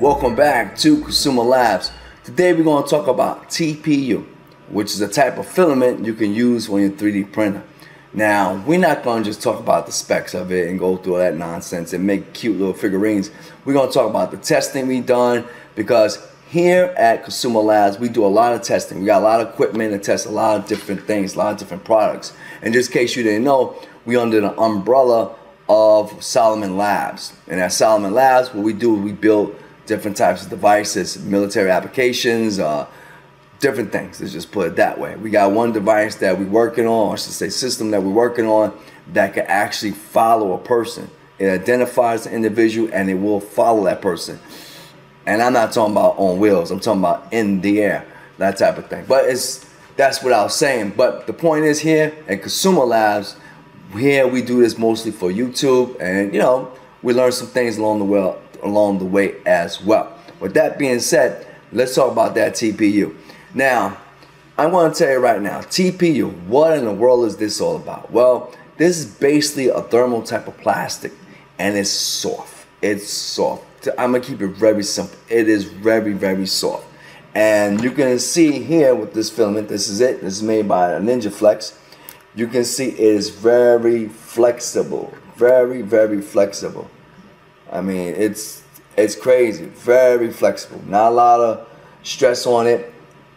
Welcome back to Consumer Labs. Today we're going to talk about TPU, which is a type of filament you can use on your 3D printer. Now, we're not going to just talk about the specs of it and go through all that nonsense and make cute little figurines. We're going to talk about the testing we've done, because here at Consumer Labs we do a lot of testing. We got a lot of equipment to test a lot of different things, a lot of different products. And just in case you didn't know, we under the umbrella of Solomon Labs. And at Solomon Labs, what we do is we build different types of devices, military applications, different things. Let's just put it that way. We got one device that we're working on, or I should say system that we're working on, that can actually follow a person. It identifies the individual and it will follow that person. And I'm not talking about on wheels, I'm talking about in the air, that type of thing. But that's what I was saying. But the point is, here at Consumer Labs, here we do this mostly for YouTube, and you know, we learn some things along the way as well. With that being said, let's talk about that TPU. Now, I'm going to tell you right now, TPU, what in the world is this all about? Well, this is basically a thermal type of plastic, and it's soft. It's soft. I'm going to keep it very simple. It is very, very soft. And you can see here with this filament, this is it. This is made by a Ninja Flex. You can see it is very flexible. Very, very flexible. I mean, it's crazy. Very flexible. Not a lot of stress on it.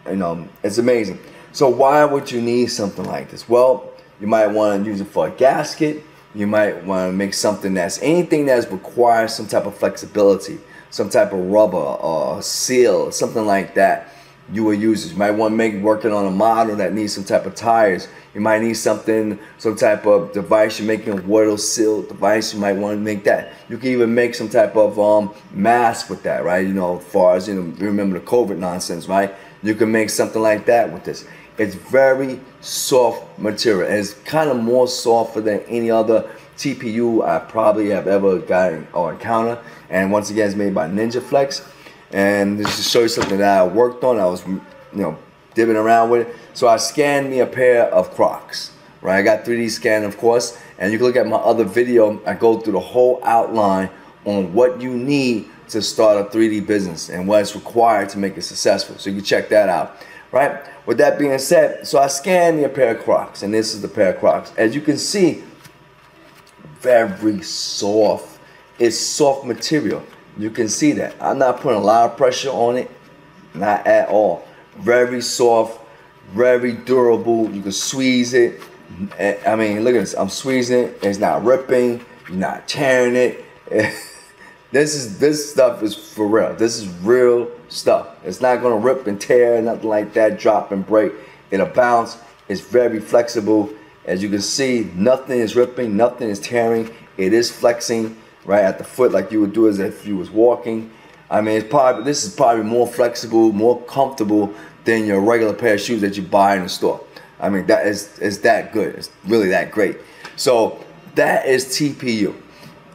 You know, it's amazing. So why would you need something like this? Well, you might want to use it for a gasket. You might want to make something anything that requires some type of flexibility, some type of rubber or seal, something like that. You will use it. You might want to working on a model that needs some type of tires. You might need some type of device. You're making a water seal device. You might want to make that. You can even make some type of mask with that, right? You know, as far as, you know, remember the COVID nonsense, right? You can make something like that with this. It's very soft material, and it's kind of more softer than any other TPU I probably have ever gotten or encountered. And once again, it's made by Ninja Flex. And this is to show you something that I worked on. I was, you know, dibbing around with it. So I scanned me a pair of Crocs, right? I got 3D scan, of course. And you can look at my other video. I go through the whole outline on what you need to start a 3D business and what is required to make it successful. So you can check that out, right? With that being said, so I scanned me a pair of Crocs, and this is the pair of Crocs. As you can see, very soft. It's soft material. You can see that. I'm not putting a lot of pressure on it, not at all. Very soft, very durable. You can squeeze it. I mean, look at this. I'm squeezing it. It's not ripping. You're not tearing it. This stuff is for real. This is real stuff. It's not gonna rip and tear, nothing like that. Drop and break. It'll bounce. It's very flexible. As you can see, nothing is ripping, nothing is tearing. It is flexing right at the foot, like you would do as if you was walking. I mean, this is probably more flexible, more comfortable than your regular pair of shoes that you buy in the store. I mean, it's that good. It's really that great. So that is TPU.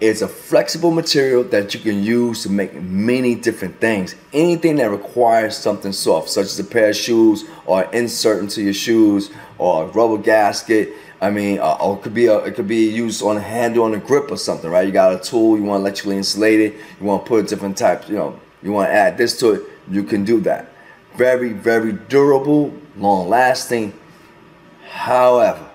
It's a flexible material that you can use to make many different things. Anything that requires something soft, such as a pair of shoes or insert into your shoes or a rubber gasket. I mean, or it could be used on a handle, on a grip or something, right? You got a tool, you want electrically insulated, you want to put different types, you know, you want to add this to it, you can do that. Very, very durable, long lasting. However,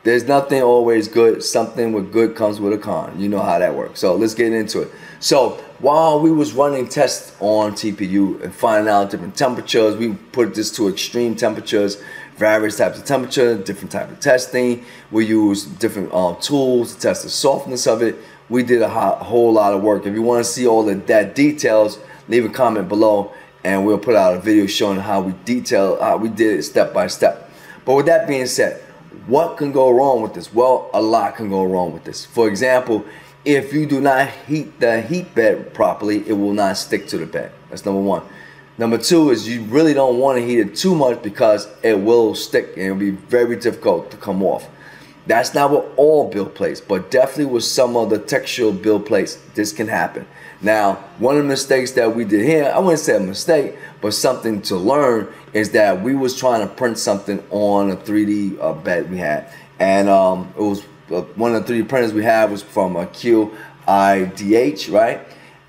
there's nothing always good. Something with good comes with a con. You know how that works. So let's get into it. So while we was running tests on TPU and finding out different temperatures, we put this to extreme temperatures, various types of temperature, different type of testing. We use different tools to test the softness of it. We did a whole lot of work. If you want to see all of that details, leave a comment below, and we'll put out a video showing how we did it step by step. But with that being said, what can go wrong with this? Well, a lot can go wrong with this. For example, if you do not heat the heat bed properly, it will not stick to the bed. That's number one. Number two is you really don't want to heat it too much, because it will stick and it'll be very difficult to come off. That's not with all build plates, but definitely with some of the textural build plates, this can happen. Now, one of the mistakes that we did here, I wouldn't say a mistake, but something to learn, is that we was trying to print something on a 3D bed we had. And it was one of the 3D printers we had was from a QIDH, right?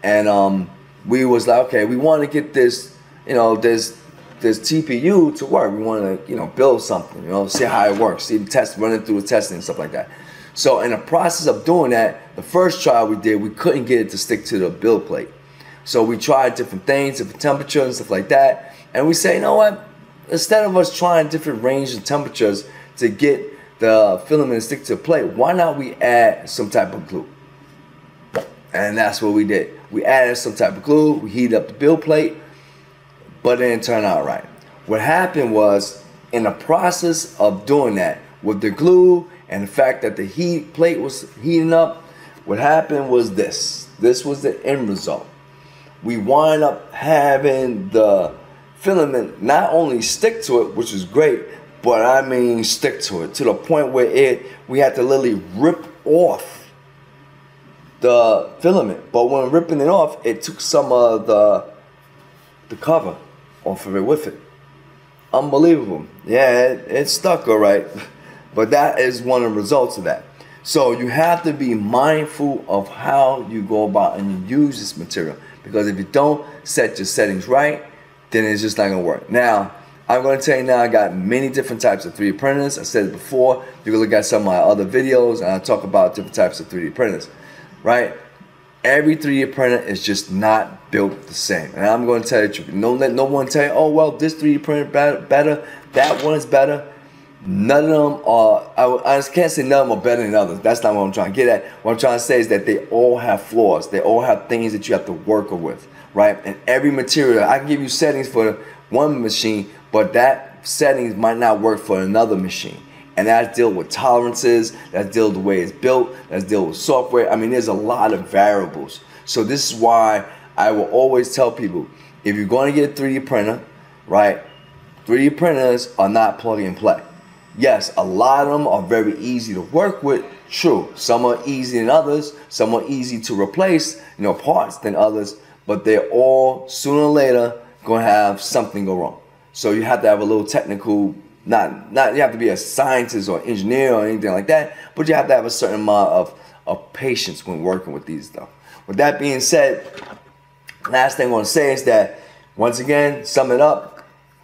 And we was like, okay, we want to get this, this TPU to work. We want to, build something, see how it works, see the test, running through the testing and stuff like that. So in the process of doing that, the first trial we did, we couldn't get it to stick to the build plate. So we tried different things, different temperatures and stuff like that. And we say, you know what? Instead of us trying different ranges of temperatures to get the filament to stick to the plate, why not we add some type of glue? And that's what we did. We added some type of glue, we heated up the build plate, but it didn't turn out right. What happened was, in the process of doing that, with the glue and the fact that the heat plate was heating up, what happened was this. This was the end result. We wind up having the filament not only stick to it, which is great, but I mean stick to it to the point where we had to literally rip off the filament. But when ripping it off, it took some of the cover off of it with it. Unbelievable. Yeah, it stuck all right. But that is one of the results of that. So you have to be mindful of how you go about and you use this material, because if you don't set your settings right, then it's just not gonna work. Now, I'm gonna tell you now, I got many different types of 3D printers. I said it before, you can look at some of my other videos and I talk about different types of 3D printers, right? Every 3D printer is just not built the same. And I'm gonna tell you the truth. Don't let no one tell you, oh, well, this 3D printer better, that one is better. None of them are, I just can't say none of them are better than others. That's not what I'm trying to get at. What I'm trying to say is that they all have flaws. They all have things that you have to work with, right? And every material, I can give you settings for one machine, but that settings might not work for another machine. And that's deal with tolerances, that's deal with the way it's built, that's deal with software. I mean, there's a lot of variables. So this is why I will always tell people, if you're going to get a 3D printer, right, 3D printers are not plug and play. Yes, a lot of them are very easy to work with, true. Some are easy than others, some are easy to replace, parts than others, but they're all sooner or later going to have something go wrong. So you have to have a little technical, not you have to be a scientist or engineer or anything like that, but you have to have a certain amount of patience when working with these stuff. With that being said, last thing I want to say is that, once again, sum it up,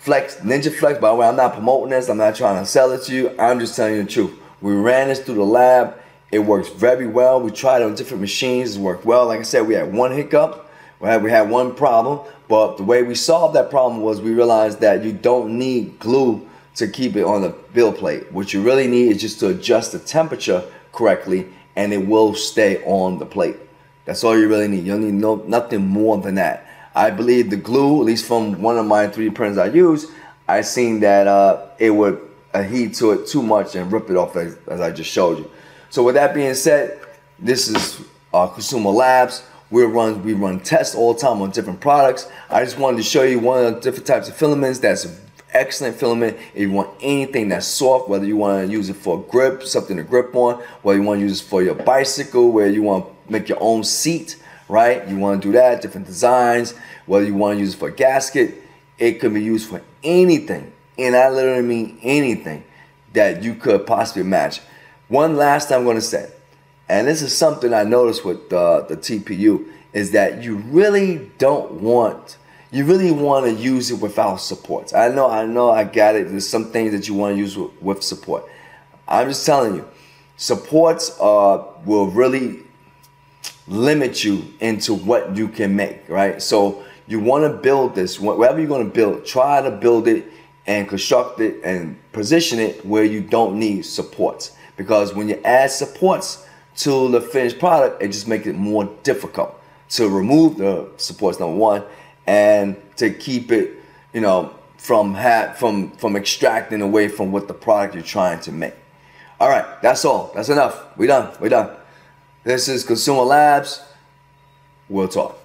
Ninja Flex, by the way, I'm not promoting this, I'm not trying to sell it to you, I'm just telling you the truth. We ran this through the lab, it works very well, we tried it on different machines, it worked well. Like I said, we had one hiccup, we had one problem, but the way we solved that problem was we realized that you don't need glue to keep it on the build plate. What you really need is just to adjust the temperature correctly and it will stay on the plate. That's all you really need. You don't need nothing more than that. I believe the glue, at least from one of my 3D printers I use, I seen that it would adhere to it too much and rip it off as I just showed you. So with that being said, this is Consumer Labs. We run tests all the time on different products. I just wanted to show you one of the different types of filaments that's excellent filament. If you want anything that's soft, whether you want to use it for grip, something to grip on, whether you want to use it for your bicycle, where you want to make your own seat, right? You want to do that, different designs, whether you want to use it for a gasket, it can be used for anything. And I literally mean anything that you could possibly imagine. One last thing I'm going to say, and this is something I noticed with the TPU, is that you really want to use it without supports. I know, I got it. There's some things that you want to use with support. I'm just telling you, supports will really limit you into what you can make, right? So you want to build this, whatever you're going to build, try to build it and construct it and position it where you don't need supports. Because when you add supports to the finished product, it just makes it more difficult to remove the supports, number one, and to keep it, from extracting away from what the product you're trying to make. All right, that's all. That's enough. We're done. This is Consumer Labs. We'll talk.